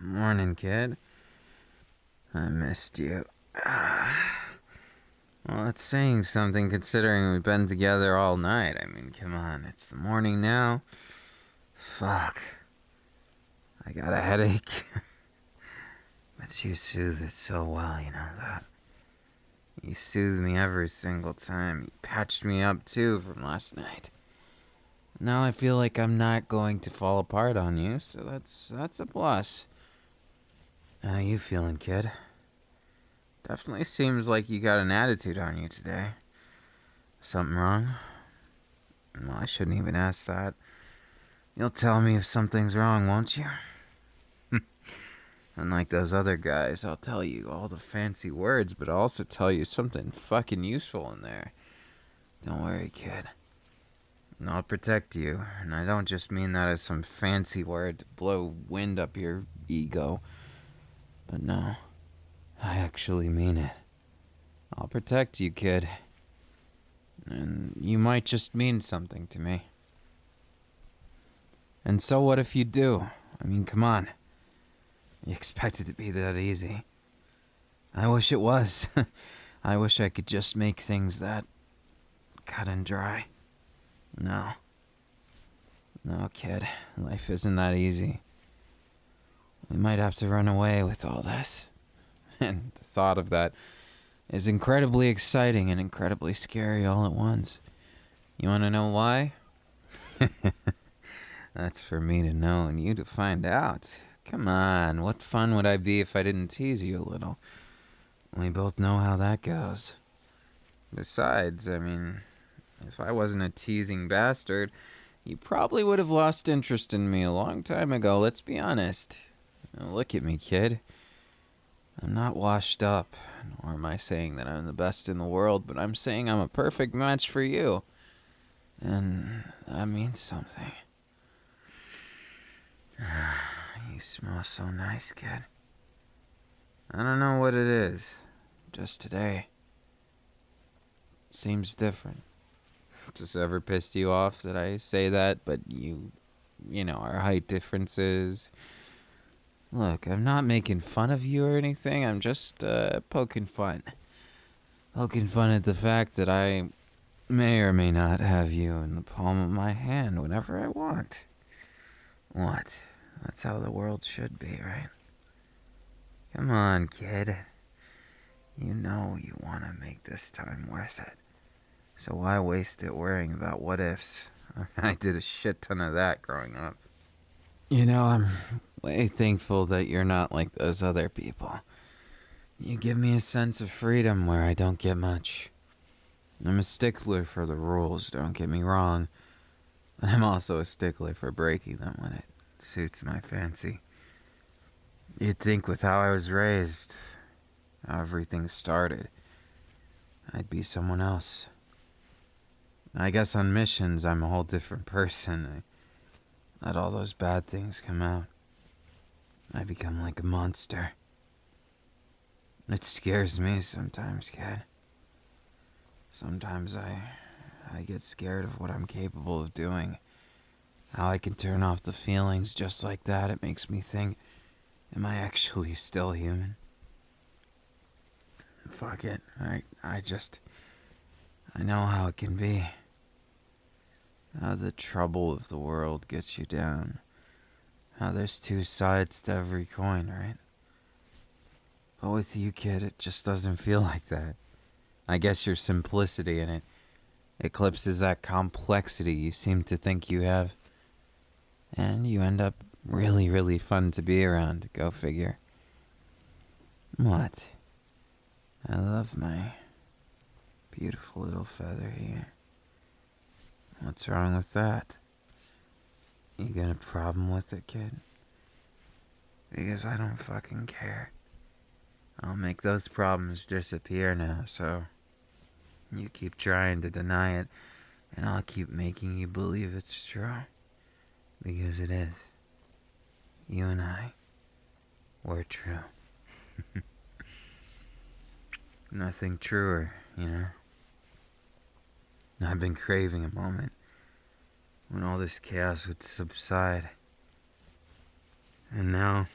Morning, kid. I missed you. Well, that's saying something considering we've been together all night. I mean, come on, it's the morning now. Fuck. I got a headache. But you soothe it so well, you know that. You soothe me every single time. You patched me up too from last night. Now I feel like I'm not going to fall apart on you, so that's a plus. How you feeling, kid? Definitely seems like you got an attitude on you today. Something wrong? Well, I shouldn't even ask that. You'll tell me if something's wrong, won't you? Unlike those other guys, I'll tell you all the fancy words, but I'll also tell you something fucking useful in there. Don't worry, kid. I'll protect you, and I don't just mean that as some fancy word to blow wind up your ego. But no, I actually mean it. I'll protect you, kid. And you might just mean something to me. And so what if you do? I mean, come on. You expect it to be that easy. I wish it was. I wish I could just make things that cut and dry. No. No, kid. Life isn't that easy. We might have to run away with all this. And the thought of that is incredibly exciting and incredibly scary all at once. You want to know why? That's for me to know and you to find out. Come on, what fun would I be if I didn't tease you a little? We both know how that goes. Besides, I mean, if I wasn't a teasing bastard, you probably would have lost interest in me a long time ago, let's be honest. Now look at me, kid. I'm not washed up, nor am I saying that I'm the best in the world, but I'm saying I'm a perfect match for you. And that means something. You smell so nice, kid. I don't know what it is. Just today. It seems different. Does it ever piss you off that I say that, but our height differences? Look, I'm not making fun of you or anything. I'm just poking fun. Poking fun at the fact that I may or may not have you in the palm of my hand whenever I want. What? That's how the world should be, right? Come on, kid. You know you want to make this time worth it. So why waste it worrying about what ifs? I did a shit ton of that growing up. I'm way thankful that you're not like those other people. You give me a sense of freedom where I don't get much. I'm a stickler for the rules, don't get me wrong. But I'm also a stickler for breaking them when it suits my fancy. You'd think with how I was raised, how everything started, I'd be someone else. I guess on missions, I'm a whole different person. I let all those bad things come out. I become like a monster. It scares me sometimes, kid. Sometimes I get scared of what I'm capable of doing. How I can turn off the feelings just like that. It makes me think, am I actually still human? Fuck it. I know how it can be. How the trouble of the world gets you down. How there's two sides to every coin, right? But with you, kid, it just doesn't feel like that. I guess your simplicity in it eclipses that complexity you seem to think you have. And you end up really, really fun to be around, go figure. What? I love my beautiful little feather here. What's wrong with that? You got a problem with it, kid? Because I don't fucking care. I'll make those problems disappear now, so you keep trying to deny it, and I'll keep making you believe it's true. Because it is. You and I were true. Nothing truer, you know? I've been craving a moment when all this chaos would subside. And now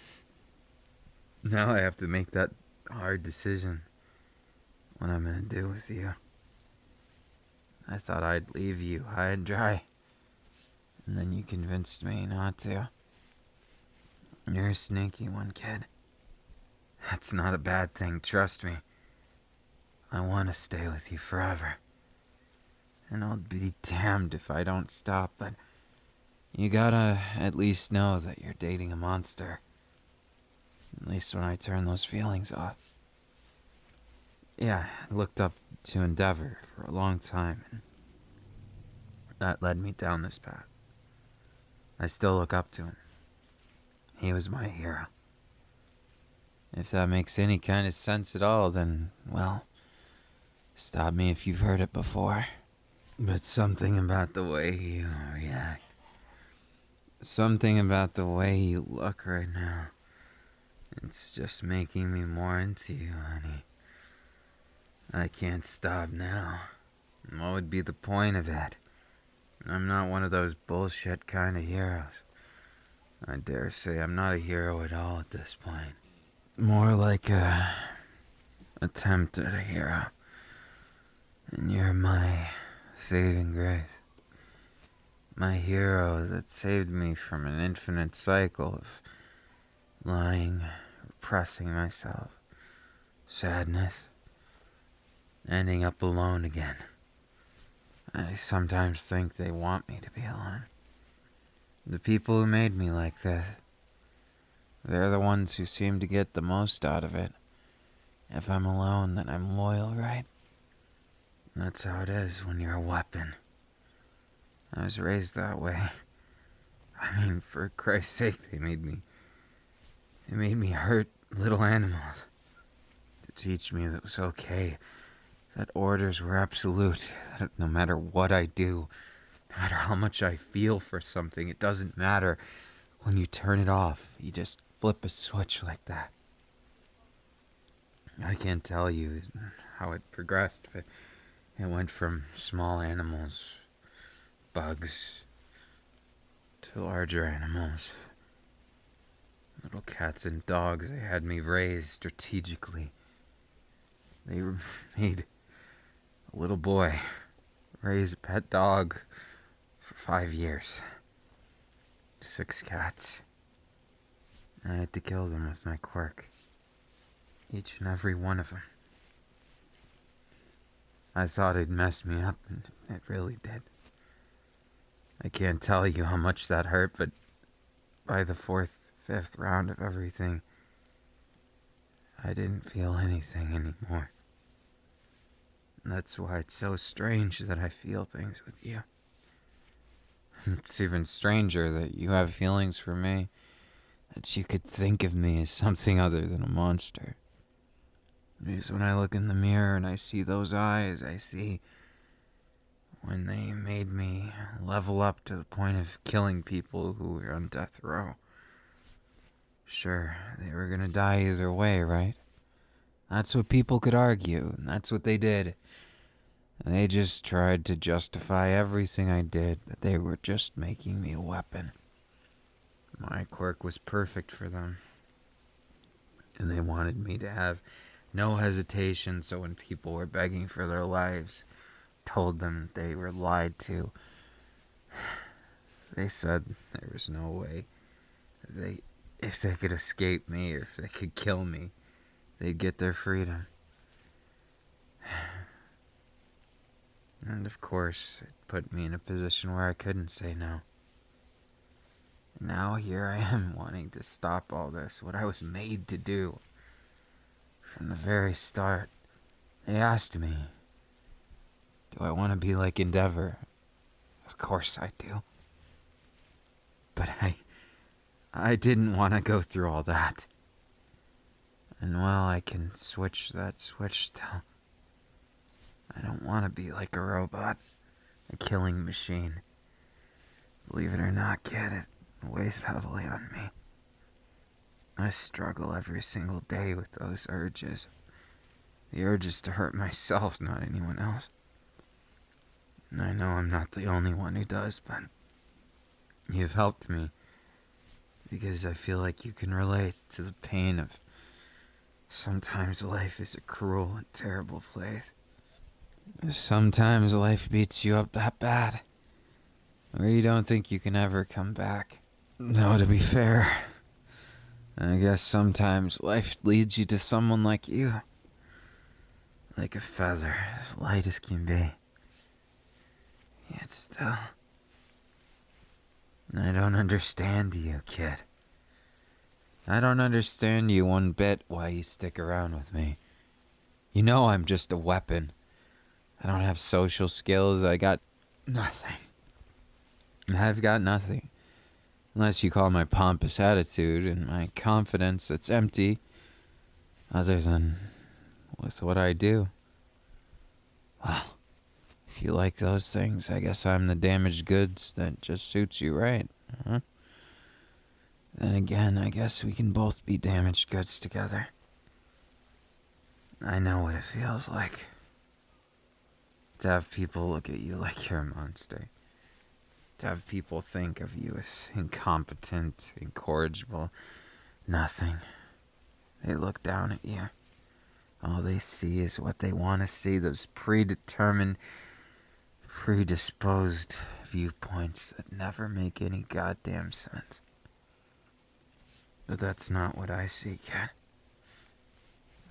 I have to make that hard decision. What I'm gonna do with you. I thought I'd leave you high and dry. And then you convinced me not to. You're a sneaky one, kid. That's not a bad thing, trust me. I want to stay with you forever. And I'll be damned if I don't stop, but you gotta at least know that you're dating a monster. At least when I turn those feelings off. Yeah, I looked up to Endeavor for a long time, and that led me down this path. I still look up to him. He was my hero. If that makes any kind of sense at all, then, well, stop me if you've heard it before. But something about the way you react, something about the way you look right now, it's just making me more into you, honey. I can't stop now. What would be the point of it? I'm not one of those bullshit kind of heroes. I dare say I'm not a hero at all at this point. More like a attempt at a hero. And you're my saving grace. My hero that saved me from an infinite cycle of lying, repressing myself, sadness, ending up alone again. I sometimes think they want me to be alone. The people who made me like this, they're the ones who seem to get the most out of it. If I'm alone, then I'm loyal, right? That's how it is when you're a weapon. I was raised that way. I mean, for Christ's sake, they made me hurt little animals. To teach me that it was okay. That orders were absolute. That no matter what I do, no matter how much I feel for something, it doesn't matter. When you turn it off, you just flip a switch like that. I can't tell you how it progressed, but it went from small animals, bugs, to larger animals. Little cats and dogs, they had me raised strategically. They made a little boy raise a pet dog for 5 years. 6 cats. I had to kill them with my quirk. Each and every one of them. I thought it'd mess me up, and it really did. I can't tell you how much that hurt, but by the 4th, 5th round of everything, I didn't feel anything anymore. And that's why it's so strange that I feel things with you. It's even stranger that you have feelings for me, that you could think of me as something other than a monster. Because when I look in the mirror and I see those eyes, I see when they made me level up to the point of killing people who were on death row. Sure, they were gonna die either way, right? That's what people could argue, and that's what they did. They just tried to justify everything I did, that they were just making me a weapon. My quirk was perfect for them. And they wanted me to have no hesitation, so when people were begging for their lives, told them they were lied to. They said there was no way. If they could escape me, or if they could kill me, they'd get their freedom. And of course, it put me in a position where I couldn't say no. Now here I am wanting to stop all this, what I was made to do. From the very start, they asked me, do I want to be like Endeavor? Of course I do. But I didn't want to go through all that. And while I can switch that switch still, I don't want to be like a robot, a killing machine. Believe it or not, kid, it weighs heavily on me. I struggle every single day with those urges. The urges to hurt myself, not anyone else. And I know I'm not the only one who does, but you've helped me. because I feel like you can relate to the pain of sometimes life is a cruel and terrible place. Sometimes life beats you up that bad, where you don't think you can ever come back. No, to be fair, I guess sometimes life leads you to someone like you. Like a feather, as light as can be. Yet still, I don't understand you, kid. I don't understand you one bit why you stick around with me. You know I'm just a weapon. I don't have social skills. I got nothing. I've got nothing. Unless you call my pompous attitude and my confidence that's empty, other than with what I do. Well, if you like those things, I guess I'm the damaged goods that just suits you right, huh? Then again, I guess we can both be damaged goods together. I know what it feels like to have people look at you like you're a monster. To have people think of you as incompetent, incorrigible, nothing. They look down at you. All they see is what they want to see, those predetermined, predisposed viewpoints that never make any goddamn sense. But that's not what I see, kid.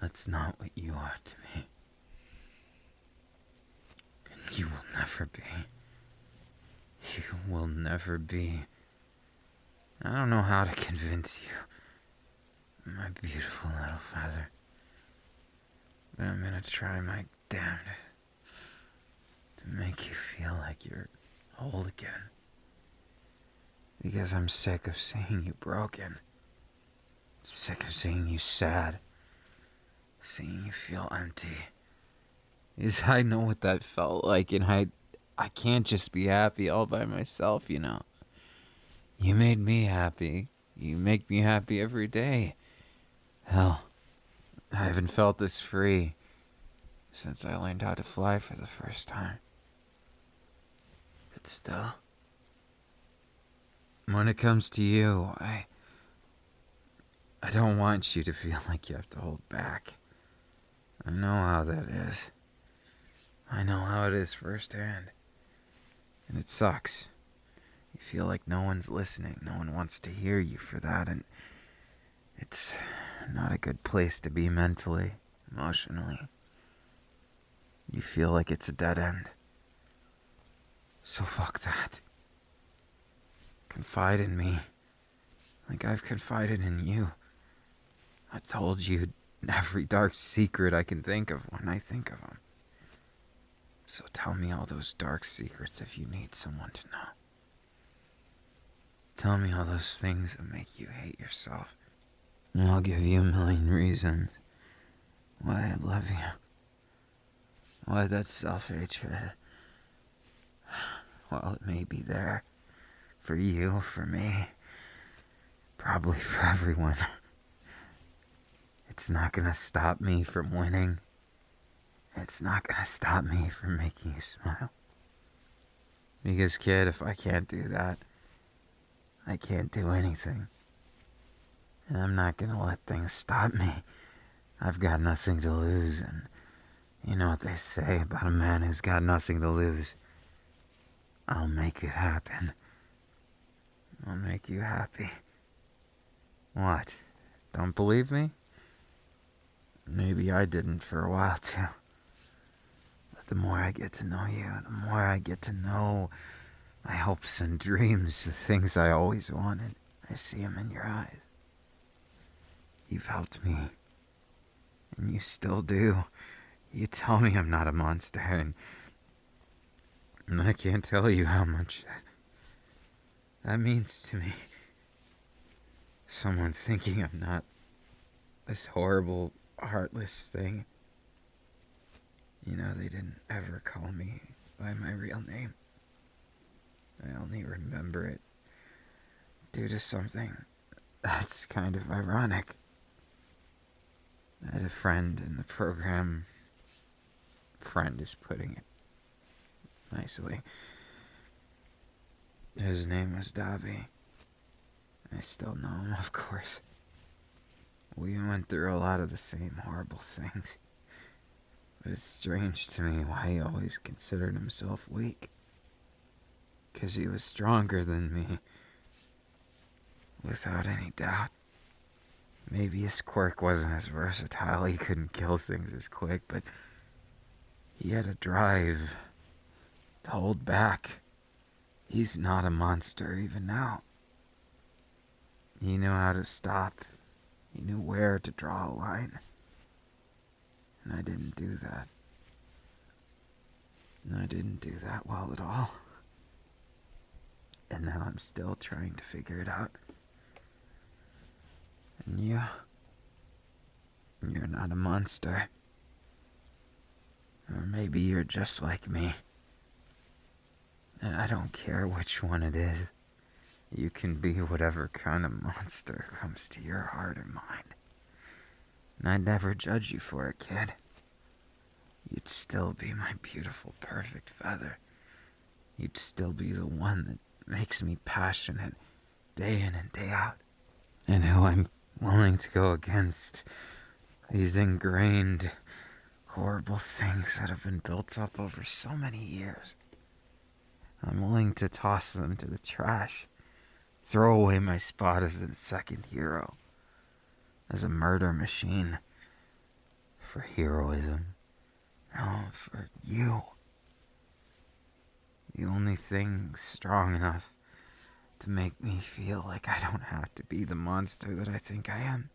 That's not what you are to me. And you will never be. You will never be. I don't know how to convince you, my beautiful little feather. But I'm gonna try my damnedest to make you feel like you're whole again. Because I'm sick of seeing you broken. Sick of seeing you sad. Seeing you feel empty. Because I know what that felt like, and I can't just be happy all by myself, you know. You made me happy. You make me happy every day. Hell, I haven't felt this free since I learned how to fly for the first time. But still, when it comes to you, I don't want you to feel like you have to hold back. I know how that is. I know how it is firsthand. And it sucks. You feel like no one's listening. No one wants to hear you for that. And it's not a good place to be mentally, emotionally. You feel like it's a dead end. So fuck that. Confide in me. Like I've confided in you. I told you every dark secret I can think of when I think of them. So tell me all those dark secrets if you need someone to know. Tell me all those things that make you hate yourself. And I'll give you a million reasons why I love you. Why that self-hatred, while it may be there for you, for me, probably for everyone, it's not gonna stop me from winning. It's not gonna stop me from making you smile. Because, kid, if I can't do that, I can't do anything. And I'm not gonna let things stop me. I've got nothing to lose, and you know what they say about a man who's got nothing to lose. I'll make it happen. I'll make you happy. What? Don't believe me? Maybe I didn't for a while too. But the more I get to know you, the more I get to know my hopes and dreams, the things I always wanted, I see them in your eyes. You've helped me. And you still do. You tell me I'm not a monster, and I can't tell you how much that means to me. Someone thinking I'm not this horrible, heartless thing. You know, they didn't ever call me by my real name. I only remember it due to something that's kind of ironic. I had a friend in the program. Friend is putting it nicely. His name was Davi. I still know him, of course. We went through a lot of the same horrible things. But it's strange to me why he always considered himself weak. 'Cause he was stronger than me. Without any doubt. Maybe his quirk wasn't as versatile, he couldn't kill things as quick, but he had a drive to hold back. He's not a monster even now. He knew how to stop. He knew where to draw a line. And I didn't do that. And I didn't do that well at all. And now I'm still trying to figure it out. And you're not a monster. Or maybe you're just like me. And I don't care which one it is. You can be whatever kind of monster comes to your heart or mind. And I'd never judge you for it, kid. You'd still be my beautiful, perfect feather. You'd still be the one that makes me passionate day in and day out. And who I'm willing to go against these ingrained, horrible things that have been built up over so many years. I'm willing to toss them to the trash. Throw away my spot as the second hero. As a murder machine. For heroism. No, for you. The only thing strong enough to make me feel like I don't have to be the monster that I think I am.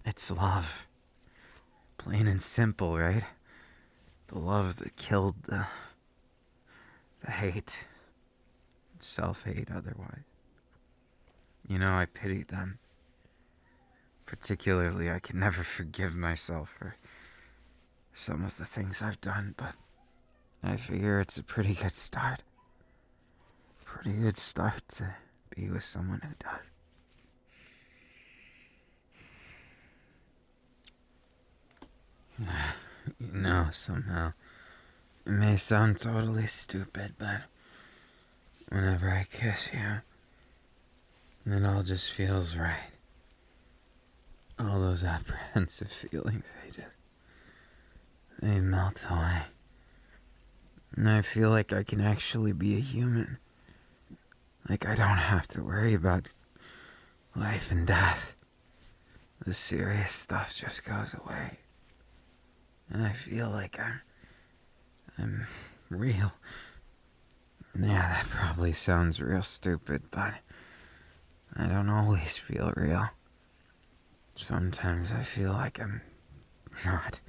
It's love. Plain and simple, right? The love that killed the hate. Self-hate otherwise. You know, I pity them. Particularly, I can never forgive myself for some of the things I've done, but I figure it's a pretty good start. Pretty good start to be with someone who does. You know, somehow, it may sound totally stupid, but whenever I kiss you, it all just feels right. All those apprehensive feelings, they melt away. And I feel like I can actually be a human. Like I don't have to worry about life and death. The serious stuff just goes away. And I feel like I'm real. Yeah, that probably sounds real stupid, but I don't always feel real. Sometimes I feel like I'm not.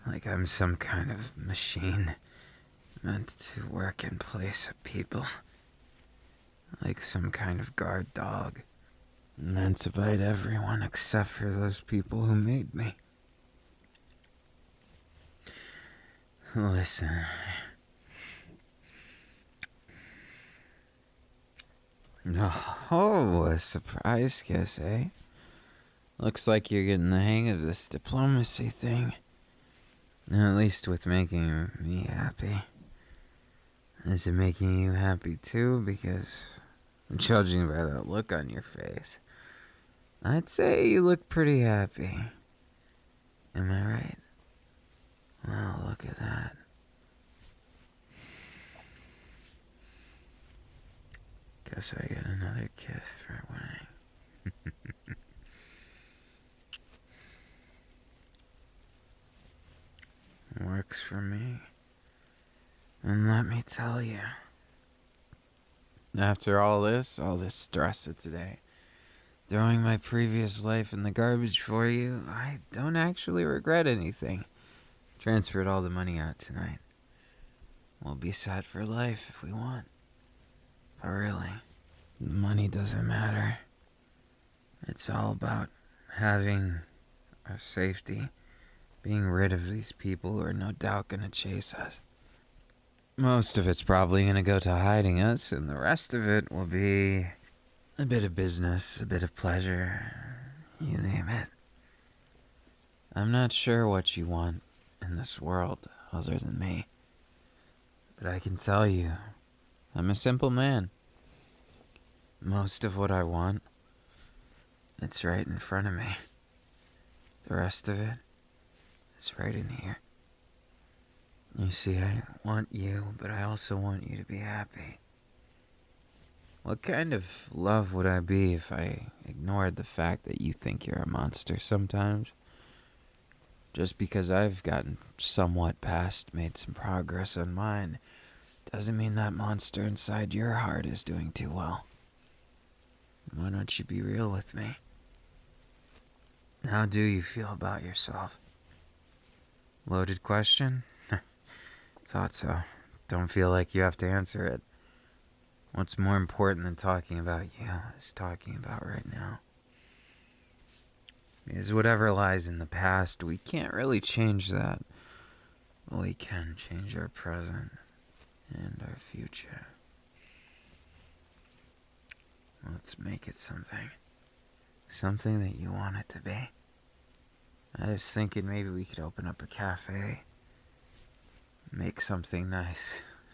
Like I'm some kind of machine meant to work in place of people. Like some kind of guard dog meant to bite everyone except for those people who made me. Listen. Oh, a surprise kiss, eh? Looks like you're getting the hang of this diplomacy thing. At least with making me happy. Is it making you happy too? Because, judging by that look on your face, I'd say you look pretty happy. Am I right? Well, look at that. Guess I get another kiss for winning. Works for me. And let me tell you, after all this stress of today, throwing my previous life in the garbage for you, I don't actually regret anything. Transferred all the money out tonight. We'll be set for life if we want. But really, the money doesn't matter. It's all about having our safety, being rid of these people who are no doubt gonna chase us. Most of it's probably gonna go to hiding us, and the rest of it will be a bit of business, a bit of pleasure, you name it. I'm not sure what you want in this world other than me. But I can tell you, I'm a simple man. Most of what I want, it's right in front of me. The rest of it is right in here. You see, I want you, but I also want you to be happy. What kind of love would I be if I ignored the fact that you think you're a monster sometimes? Just because I've gotten somewhat past, made some progress on mine, doesn't mean that monster inside your heart is doing too well. Why don't you be real with me? How do you feel about yourself? Loaded question? Thought so. Don't feel like you have to answer it. What's more important than talking about you is talking about right now. Because whatever lies in the past, we can't really change that. But we can change our present and our future. Let's make it something. Something that you want it to be. I was thinking maybe we could open up a cafe. Make something nice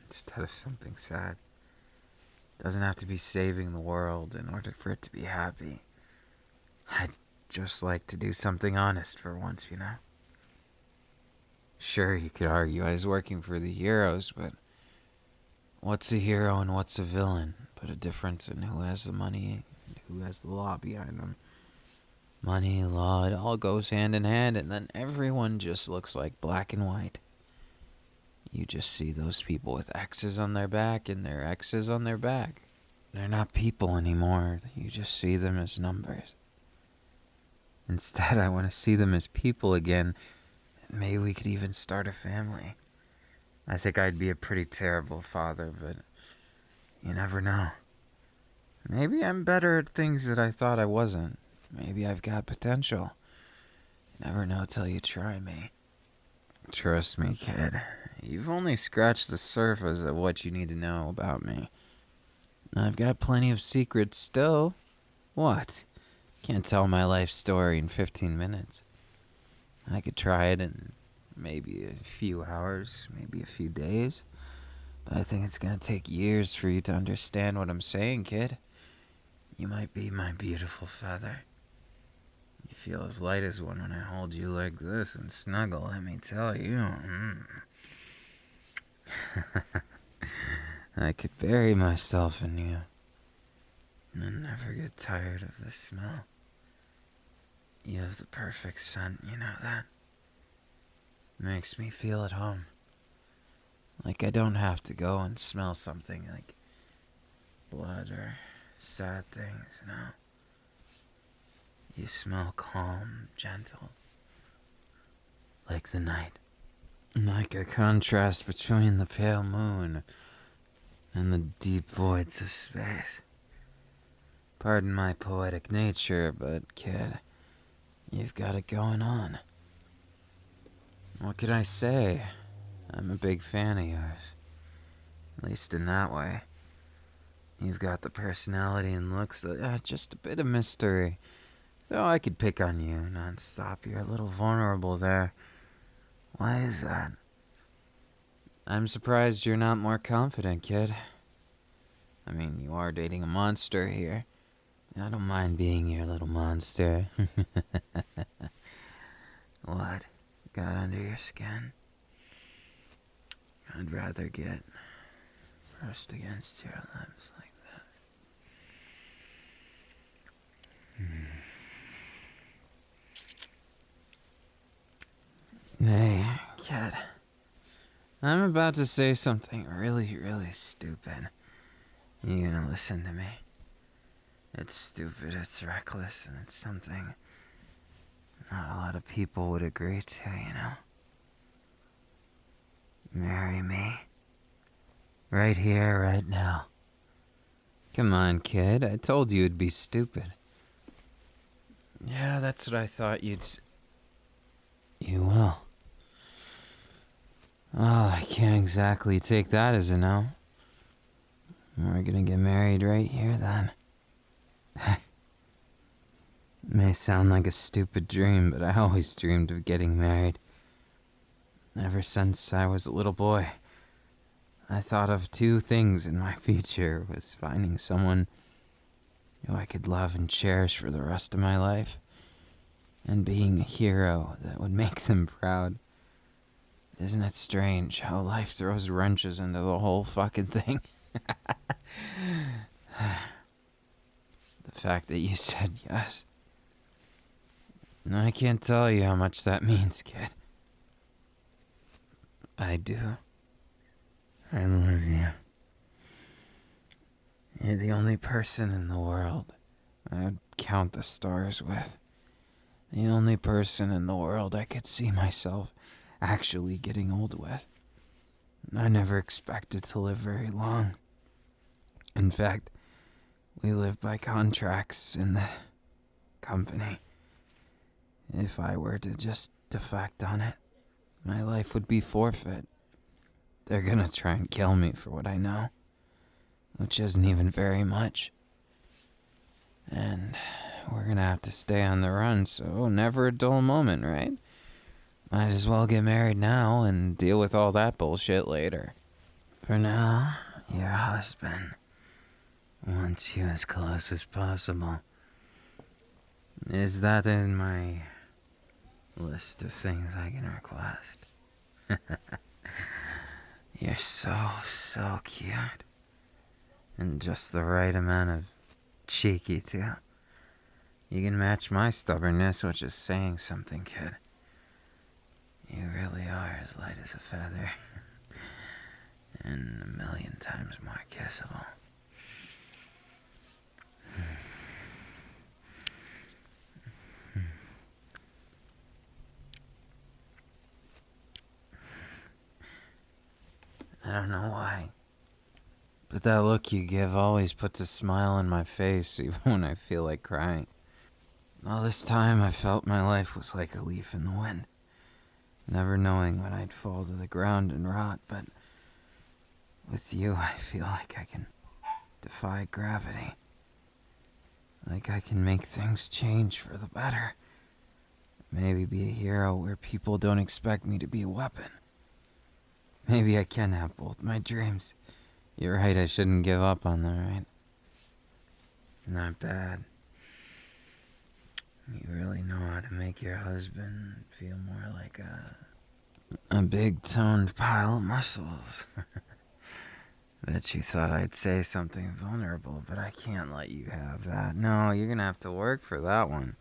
instead of something sad. Doesn't have to be saving the world in order for it to be happy. I'd just like to do something honest for once, you know? Sure, you could argue I was working for the heroes, but what's a hero and what's a villain? But a difference in who has the money and who has the law behind them. Money, law, it all goes hand in hand, and then everyone just looks like black and white. You just see those people with X's on their back and their X's on their back. They're not people anymore. You just see them as numbers. Instead, I want to see them as people again. Maybe we could even start a family. I think I'd be a pretty terrible father, but you never know. Maybe I'm better at things that I thought I wasn't. Maybe I've got potential. Never know till you try me. Trust me, kid. You've only scratched the surface of what you need to know about me. I've got plenty of secrets still. What? Can't tell my life story in 15 minutes. I could try it in maybe a few hours, maybe a few days. But I think it's gonna take years for you to understand what I'm saying, kid. You might be my beautiful feather. You feel as light as one when I hold you like this and snuggle, let me tell you. I could bury myself in you and never get tired of the smell. You have the perfect scent, you know that? Makes me feel at home. Like I don't have to go and smell something like blood or sad things, no. You smell calm, gentle. Like the night. Like a contrast between the pale moon and the deep voids of space. Pardon my poetic nature, but kid, you've got it going on. What could I say? I'm a big fan of yours. At least in that way. You've got the personality and looks that add just a bit of mystery. Though I could pick on you non-stop. You're a little vulnerable there. Why is that? I'm surprised you're not more confident, kid. I mean, you are dating a monster here. I don't mind being your little monster. What? Got under your skin? I'd rather get pressed against your lips like that. Hey, kid. I'm about to say something really, really stupid. You gonna listen to me? It's stupid, it's reckless, and it's something not a lot of people would agree to, you know? Marry me. Right here, right now. Come on, kid. I told you it'd be stupid. Yeah, that's what I thought you'd You will. Well, I can't exactly take that as a no. We're gonna get married right here, then. May sound like a stupid dream, but I always dreamed of getting married. Ever since I was a little boy, I thought of two things in my future, was finding someone who I could love and cherish for the rest of my life, and being a hero that would make them proud. Isn't it strange how life throws wrenches into the whole fucking thing? The fact that you said yes. And I can't tell you how much that means, kid. I do. I love you. You're the only person in the world I would count the stars with. The only person in the world I could see myself actually getting old with. I never expected to live very long. In fact, we live by contracts in the company. If I were to just defect on it, my life would be forfeit. They're gonna try and kill me for what I know, which isn't even very much. And we're gonna have to stay on the run, so never a dull moment, right? Might as well get married now and deal with all that bullshit later. For now, your husband wants you as close as possible. Is that in my list of things I can request? You're so cute. And just the right amount of cheeky, too. You can match my stubbornness, which is saying something, kid. You really are as light as a feather. And a million times more kissable. I don't know why, but that look you give always puts a smile on my face even when I feel like crying. All this time I felt my life was like a leaf in the wind, never knowing when I'd fall to the ground and rot, but with you I feel like I can defy gravity. Like I can make things change for the better. Maybe be a hero where people don't expect me to be a weapon. Maybe I can have both my dreams. You're right, I shouldn't give up on them, right? Not bad. You really know how to make your husband feel more like a big toned pile of muscles. Bet you thought I'd say something vulnerable, but I can't let you have that. No, you're gonna have to work for that one.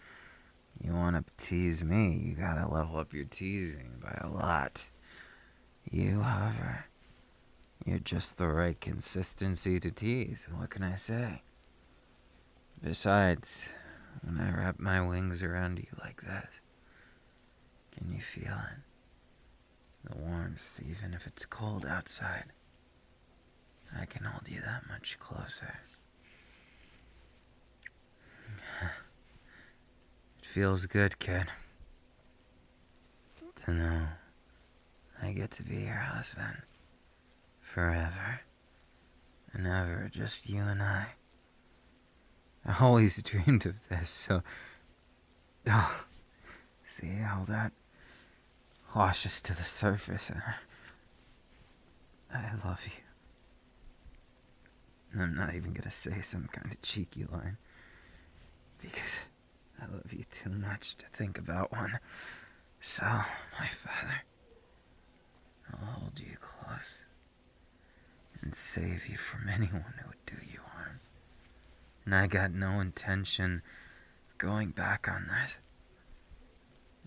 You wanna tease me, you gotta level up your teasing by a lot. You, however, you're just the right consistency to tease. What can I say? Besides, when I wrap my wings around you like this, can you feel it? The warmth, even if it's cold outside. I can hold you that much closer. It feels good, kid. To know I get to be your husband. Forever and ever, just you and I. I always dreamed of this, so... Oh, see how that washes to the surface, and I love you. And I'm not even gonna say some kind of cheeky line, because I love you too much to think about one. So, my father, I'll hold you close and save you from anyone who would do you harm. And I got no intention of going back on this.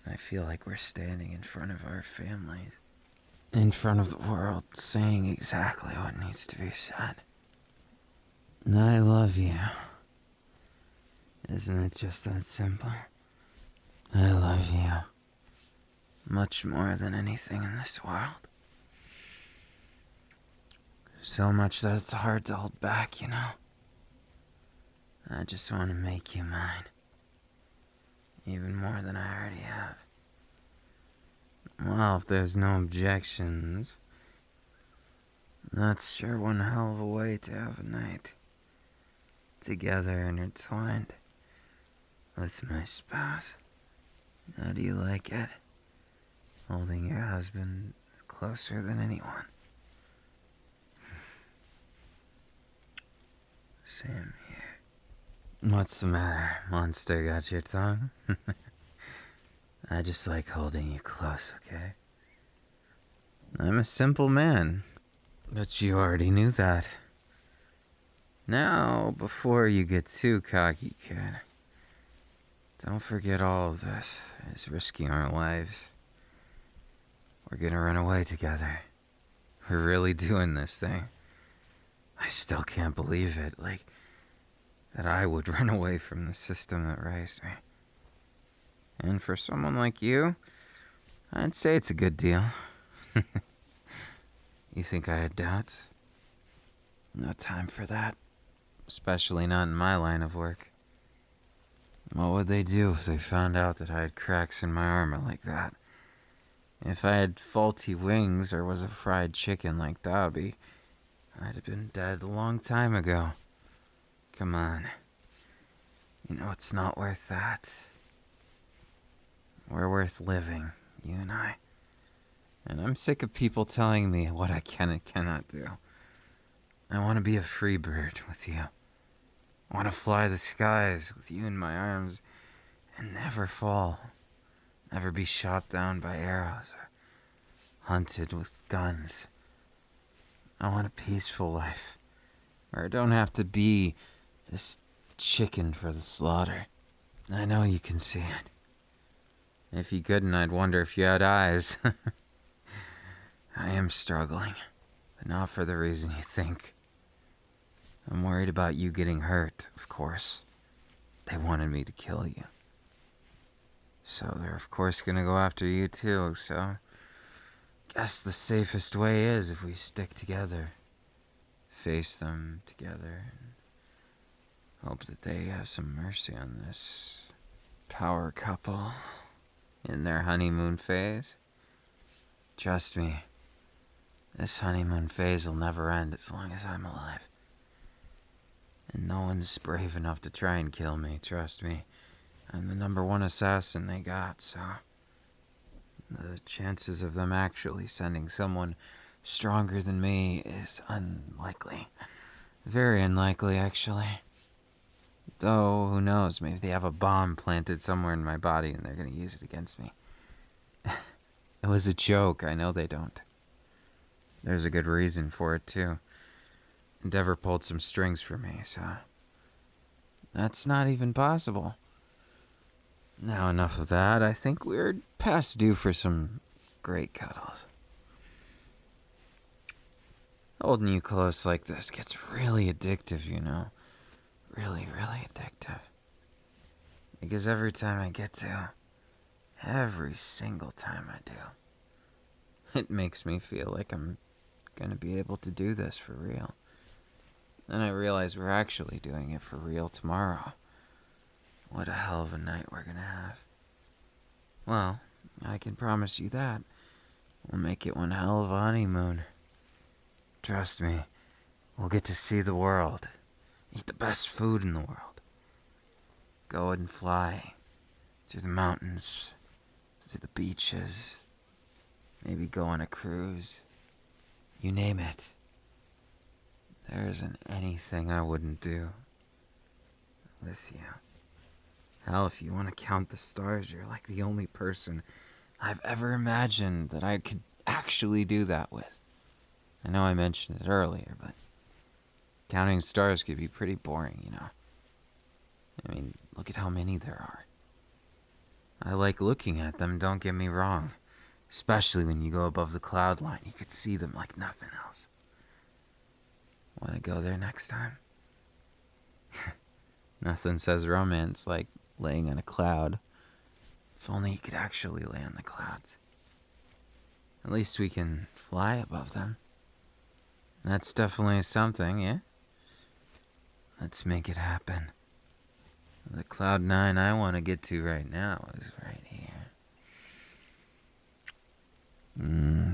I feel like we're standing in front of our families, in front of the world, saying exactly what needs to be said. And I love you. Isn't it just that simple? I love you. Much more than anything in this world. So much that it's hard to hold back, you know? I just want to make you mine. Even more than I already have. Well, if there's no objections, that's sure one hell of a way to have a night. Together, intertwined with my spouse. How do you like it? Holding your husband closer than anyone. Same here. What's the matter? Monster got your tongue? I just like holding you close, okay? I'm a simple man, but you already knew that. Now, before you get too cocky, kid, don't forget all of this is risking our lives. We're gonna run away together. We're really doing this thing. I still can't believe it, like, that I would run away from the system that raised me. And for someone like you, I'd say it's a good deal. You think I had doubts? No time for that. Especially not in my line of work. What would they do if they found out that I had cracks in my armor like that? If I had faulty wings or was a fried chicken like Dobby, I'd have been dead a long time ago. Come on. You know it's not worth that. We're worth living, you and I. And I'm sick of people telling me what I can and cannot do. I want to be a free bird with you. I want to fly the skies with you in my arms and never fall. Never be shot down by arrows or hunted with guns. I want a peaceful life where I don't have to be this chicken for the slaughter. I know you can see it. If you couldn't, I'd wonder if you had eyes. I am struggling, but not for the reason you think. I'm worried about you getting hurt, of course. They wanted me to kill you. So they're of course gonna go after you too, so guess the safest way is if we stick together. Face them together and hope that they have some mercy on this power couple in their honeymoon phase. Trust me, this honeymoon phase will never end as long as I'm alive. And no one's brave enough to try and kill me, trust me. I'm the #1 assassin they got, so the chances of them actually sending someone stronger than me is unlikely. Very unlikely, actually. Though, who knows, maybe they have a bomb planted somewhere in my body and they're gonna use it against me. It was a joke, I know they don't. There's a good reason for it, too. Endeavor pulled some strings for me, so that's not even possible. Now, enough of that. I think we're past due for some great cuddles. Holding you close like this gets really addictive, you know. Really, really addictive. Because every time I get to, every single time I do, it makes me feel like I'm gonna be able to do this for real. Then I realize we're actually doing it for real tomorrow. What a hell of a night we're gonna have. Well, I can promise you that. We'll make it one hell of a honeymoon. Trust me, we'll get to see the world. Eat the best food in the world. Go and fly through the mountains, through the beaches. Maybe go on a cruise. You name it. There isn't anything I wouldn't do with you. Hell, if you want to count the stars, you're like the only person I've ever imagined that I could actually do that with. I know I mentioned it earlier, but counting stars could be pretty boring, you know. I mean, look at how many there are. I like looking at them, don't get me wrong. Especially when you go above the cloud line, you could see them like nothing else. Want to go there next time? Nothing says romance like laying on a cloud. If only you could actually lay on the clouds. At least we can fly above them. That's definitely something, yeah? Let's make it happen. The cloud 9 I want to get to right now is right here.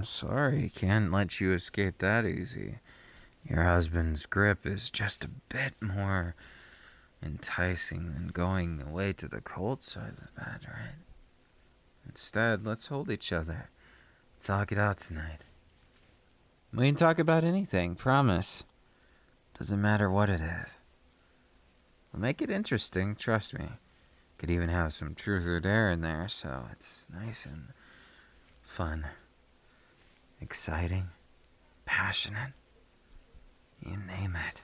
Sorry, can't let you escape that easy. Your husband's grip is just a bit more enticing than going away to the cold side of the bed, right? Instead, let's hold each other. Talk it out tonight. We can talk about anything, promise. Doesn't matter what it is. We'll make it interesting, trust me. Could even have some truth or dare in there, so it's nice and fun, exciting, passionate. You name it.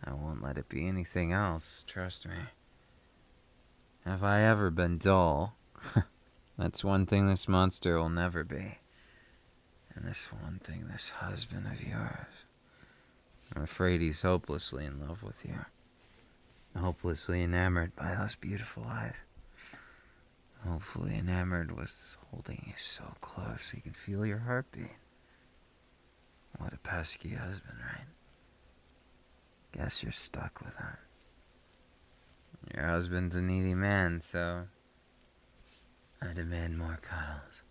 I won't let it be anything else, trust me. Have I ever been dull? That's one thing this monster will never be. And this one thing, this husband of yours. I'm afraid he's hopelessly in love with you. Hopelessly enamored by those beautiful eyes. Hopefully enamored with holding you so close he can feel your heartbeat. What a pesky husband, right? Guess you're stuck with him. Your husband's a needy man, so I demand more cuddles.